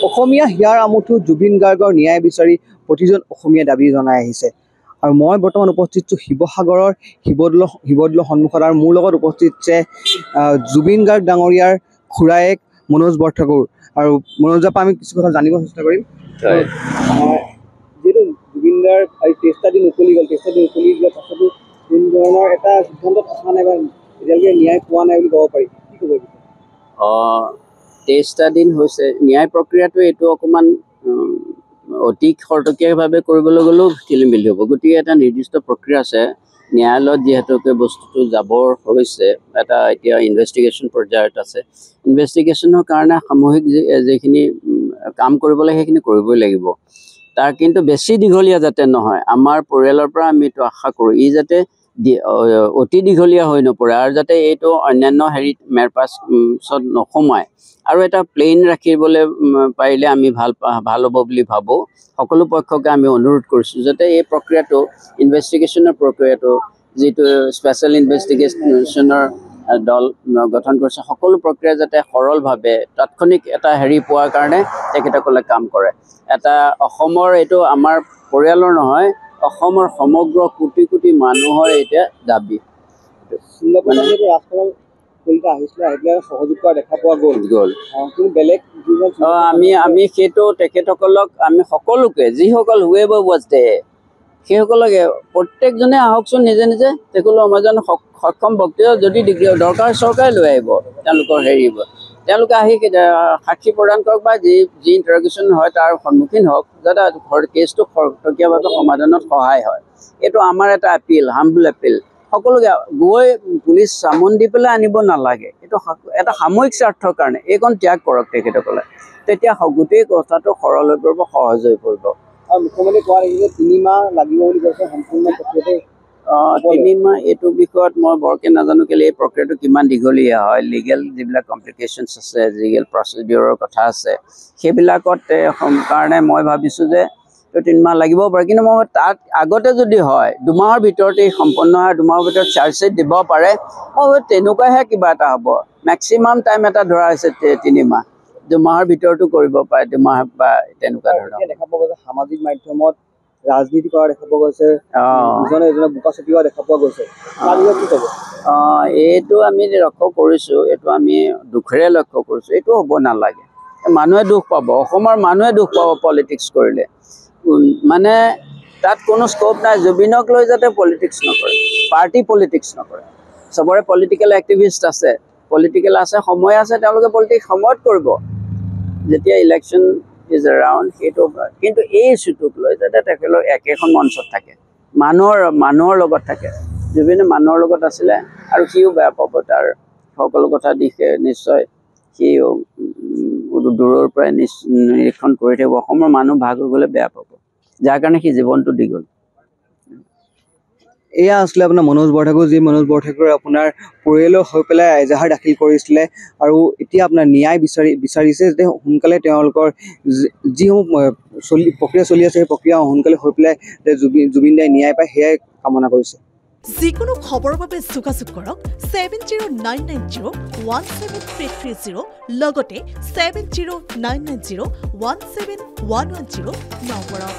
অসমীয়া হিয়াৰ আমঠু জুবিন গাৰ্গৰ ন্যায় বিচাৰি প্ৰতিজন অসমীয়া দাবী জনাই আহিছে। আৰু মই বৰ্তমান উপস্থিত আছোঁ শিৱসাগৰৰ শিৱদৌলৰ সন্মুখত। আৰু মোৰ লগত উপস্থিত আছে জুবিন গাৰ্গ ডাঙৰীয়াৰ খুৰায়েক মনোজ বৰঠাকুৰ। আৰু মনোজৰ পৰা আমি কিছু কথা জানিব চেষ্টা কৰিম। যিহেতু জুবিন গাৰ্গ আজি 23টা দিন উকলি গ'ল, 23টা দিন উকলি যোৱাৰ পাছতো কোনো ধৰণৰ এটা সিদ্ধান্ত থকা নাই বা এতিয়ালৈকে ন্যায় পোৱা নাই বুলি ক'ব পাৰি, কি ক'ব? 23টা দিন হৈছে। ন্যায় প্ৰক্ৰিয়াটো এইটো অকণমান অতি খৰতকীয়াভাৱে কৰিবলৈ গ'লেও খেলিমেলি হ'ব। গতিকে এটা নিৰ্দিষ্ট প্ৰক্ৰিয়া আছে। ন্যায়ালয়ত যিহেতুকে বস্তুটো যাবৰ হৈছে, এটা এতিয়া ইনভেষ্টিগেশ্যন পৰ্যায়ত আছে। ইনভেষ্টিগেশ্যনৰ কাৰণে সামূহিক যিখিনি কাম কৰিব লাগে সেইখিনি কৰিবই লাগিব। তাৰ কিন্তু বেছি দীঘলীয়া যাতে নহয়, আমাৰ পৰিয়ালৰ পৰা আমি এইটো আশা কৰোঁ ই যাতে অতি দীঘলীয়া হৈ নপৰে আৰু যাতে এইটো অন্যান্য হেৰিত মেৰপাছত নোসোমায় আৰু এটা প্লেইন ৰাখিবলৈ পাৰিলে আমি ভাল হ'ব বুলি ভাবোঁ। সকলো পক্ষকে আমি অনুৰোধ কৰিছোঁ যাতে এই প্ৰক্ৰিয়াটো ইনভেষ্টিগেশ্যনৰ প্ৰক্ৰিয়াটো যিটো স্পেচিয়েল ইনভেষ্টিগেশ্যনৰ দল গঠন কৰিছে, সকলো প্ৰক্ৰিয়া যাতে সৰলভাৱে তাৎক্ষণিক এটা হেৰি পোৱাৰ কাৰণে তেখেতসকলে কাম কৰে। এটা অসমৰ এইটো আমাৰ পৰিয়ালৰ নহয়, অসমৰ সমগ্ৰ কোটি কোটি মানুহৰ এতিয়া দাবী। সহযোগ কৰা দেখা পোৱা গ'ল। আমি সেইটো তেখেতসকলক আমি সকলোকে যিসকল হুৱেভাৰ ৱাজ দেয়াৰ সেইসকলকে প্ৰত্যেকজনে আহকচোন নিজে নিজে। তেখেতসকলৰ এজন সক্ষম ব্যক্তিয়ে যদি দৰকাৰ চৰকাৰে লৈ আহিব তেওঁলোকৰ হেৰি, তেওঁলোকে আহি সাক্ষী প্ৰদান কৰক বা যি ইণ্টাৰগেশ্যন হয় তাৰ সন্মুখীন হওক, যাতে কেছটো খৰতকীয়াভাৱে সমাধানত সহায় হয়। এইটো আমাৰ এটা এপিল, হাম্বল এপিল। সকলোকে গৈ পুলিচ চামন দি পেলাই আনিব নালাগে। এইটো এটা সাময়িক স্বাৰ্থৰ কাৰণে এইকণ ত্যাগ কৰক তেখেতসকলে, তেতিয়া গোটেই কথাটো সৰল হৈ পৰিব, সহজ হৈ পৰিব। আৰু মুখ্যমন্ত্ৰী কোৱা লাগিছে 3 মাহ লাগিব বুলি কৈছে সম্পূৰ্ণ প্ৰক্ৰিয়াটো। 3 মাহ এইটো বিষয়ত মই বৰকৈ নাজানো, কেলৈ এই প্ৰক্ৰিয়াটো কিমান দীঘলীয়া হয়, লিগেল যিবিলাক কমপ্লিকেশ্যনছ আছে, লিগেল প্ৰচিডিউৰৰ কথা আছে, সেইবিলাকত কাৰণে মই ভাবিছোঁ যে 3 মাহ লাগিব পাৰে। কিন্তু মই তাত আগতে যদি হয় 2 মাহৰ ভিতৰতে সম্পন্ন হয়, 2 মাহৰ ভিতৰত চাৰ্জশ্বিট দিব পাৰে, মই তেনেকুৱাহে কিবা এটা হ'ব। মেক্সিমাম টাইম এটা ধৰা হৈছে 3 মাহ, 2 মাহৰ ভিতৰতো কৰিব পাৰে, 2 মাহ বা তেনেকুৱা ধৰণৰ। দেখা পোৱা গৈছে সামাজিক মাধ্যমত ৰাজনীতি কৰা দেখা পোৱা গৈছে, ইজনে এজনে বোকা ছটিওৱা দেখা পোৱা গৈছে। এইটো আমি লক্ষ্য কৰিছোঁ, এইটো আমি দুখেৰে লক্ষ্য কৰিছোঁ। এইটো হ'ব নালাগে। মানুহে দুখ পাব, অসমৰ মানুহে দুখ পাব পলিটিক্স কৰিলে। মানে তাত কোনো স্ক'প নাই। জুবিনক লৈ যাতে পলিটিক্স নকৰে, পাৰ্টি পলিটিক্স নকৰে। চবৰে পলিটিকেল এক্টিভিষ্ট আছে, পলিটিকেল আছে, সময় আছে, তেওঁলোকে পলিটিক্স সময়ত কৰিব যেতিয়া ইলেকশ্যন ইজ এৰাউণ্ড, সেইটো হয়। কিন্তু এই ইছ্যুটোক লৈ যাতে তেখেতলোক একেখন মঞ্চত থাকে, মানুহৰ লগত থাকে। জুবিনে মানুহৰ লগত আছিলে আৰু সিও বেয়া পাব তাৰ সকলো কথা দিশে নিশ্চয় সি দূৰৰ পৰাই নিৰীক্ষণ কৰি থাকিব। অসমৰ মানুহ ভাগ হৈ গ'লে বেয়া পাব, যাৰ কাৰণে সি জীৱনটো দি গ'ল। এয়া আছিলে আপোনাৰ মনোজ বৰঠাকুৰ, যি মনোজ বৰঠাকুৰে আপোনাৰ পৰিয়ালৰ হৈ পেলাই এজাহাৰ দাখিল কৰিছিলে আৰু এতিয়া আপোনাৰ ন্যায় বিচাৰিছে যে সোনকালে তেওঁলোকৰ যিসমূহ প্ৰক্ৰিয়া চলি আছে সেই প্ৰক্ৰিয়া সোনকালে হৈ পেলাই যে জুবিন দাই ন্যায় পায়, সেয়াই কামনা কৰিছে। যিকোনো খবৰৰ বাবে যোগাযোগ কৰক 7099017330 লগতে 7099017110 নম্বৰত।